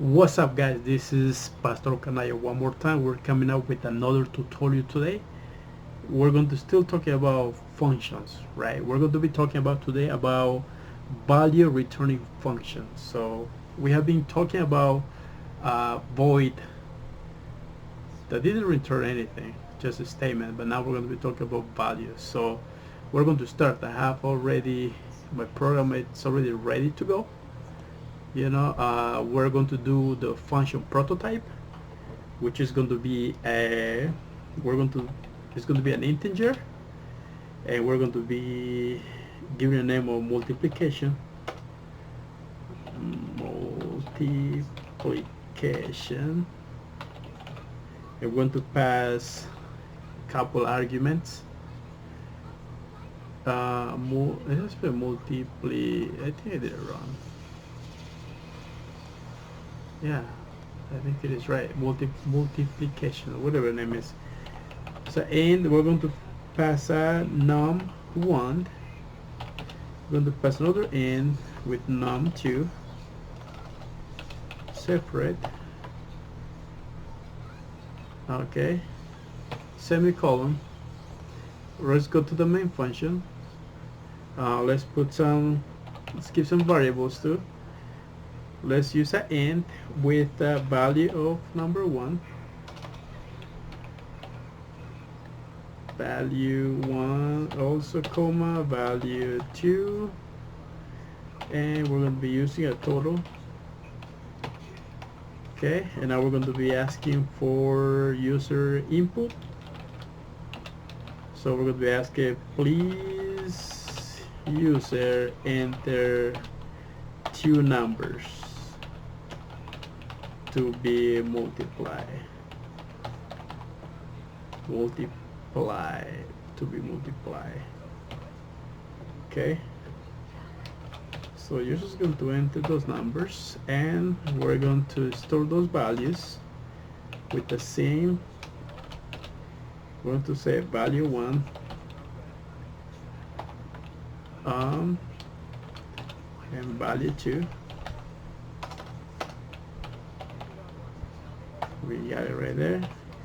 What's up, guys? This is Pastor Canaya. One more time, we're coming up with another tutorial today. We're going to still talking about functions, right? We're going to be talking about today about value returning functions. So we have been talking about void that didn't return anything, just a statement. But now we're going to be talking about values. So we're going to start. I have already my program. It's already ready to go. We're going to do the function prototype, which is going to be it's going to be an integer, and we're going to be giving a name of multiplication. And we're going to pass a couple arguments. It has been I think I did it wrong. Yeah, I think it is right. Multiplication, whatever the name is. So, and we're going to pass a num1. We're going to pass another in with num2 separate. Okay, semicolon. Let's go to the main function. Let's give some variables too. Let's use an int with a value of number 1, value 1, also comma value 2, and we're going to be using a total. Okay, and now we're going to be asking for user input. So we're going to be asking, please user enter 2 numbers to be multiplied. Okay, so you're just going to enter those numbers, and we're going to store those values with the same. We're going to say value 1 and value 2. We got it right there,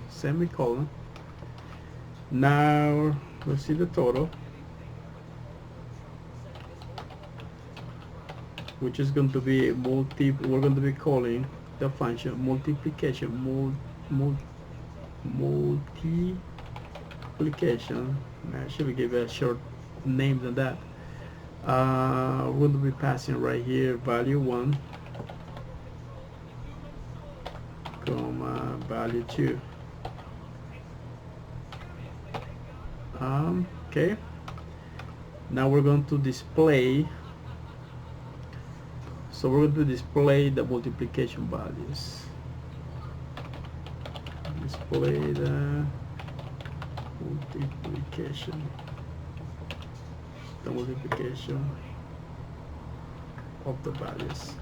semicolon. Now let's see the total, which is going to be we're going to be calling the function multiplication. Multiplication. I should give it a short name than that. We're going to be passing right here value 1 comma value 2. Okay, now we're going to display, so we're going to display the multiplication values. Display the multiplication of the values.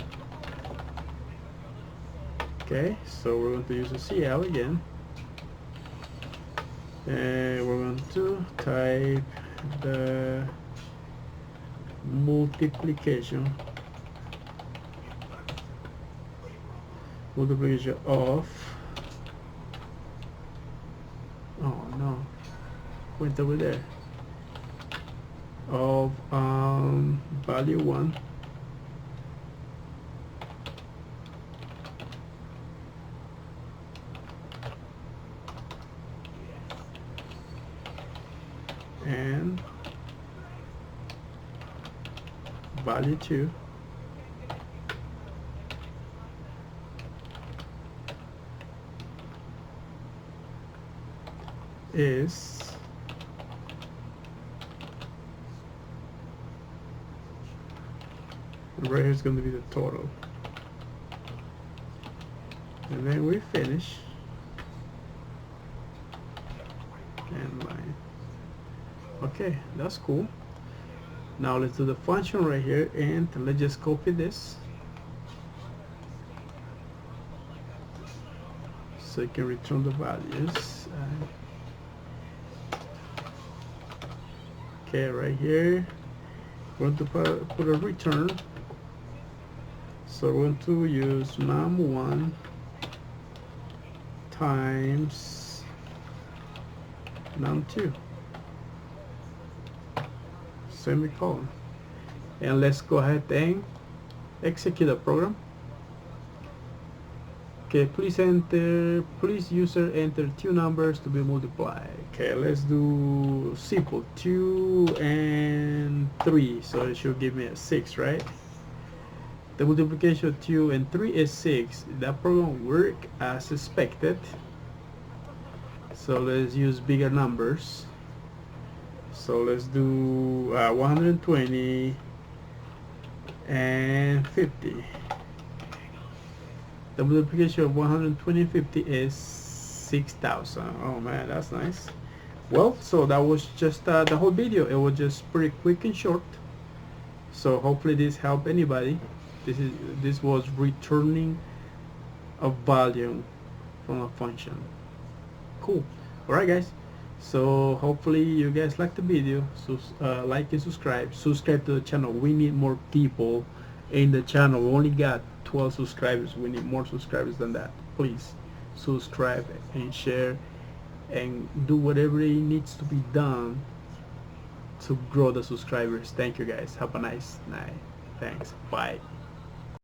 Okay, so we're going to use a CL again, and we're going to type the multiplication of, oh no, went over there, of value 1 and value 2 is right here is going to be the total, and then we finish and line. Okay, that's cool. Now let's do the function right here, and let's just copy this so you can return the values. Okay, right here we're going to put a return. So So we're going to use num1 times num2 semicolon, and let's go ahead and execute the program. Okay, please user enter two numbers to be multiplied. Okay, let's do simple, 2 and 3, so it should give me a 6, right? The multiplication of 2 and 3 is 6. That program worked as expected. So let's use bigger numbers. So let's do 120 and 50. The multiplication of 120 and 50 is 6,000. Oh man, that's nice. Well, so that was just the whole video. It was just pretty quick and short. So hopefully this helped anybody. This was returning a value from a function. Cool. Alright guys, so hopefully you guys like the video. So like and subscribe to the channel. We need more people in the channel. We only got 12 subscribers. We need more subscribers than that. Please subscribe and share and do whatever it needs to be done to grow the subscribers. Thank you guys. Have a nice night. Thanks. Bye.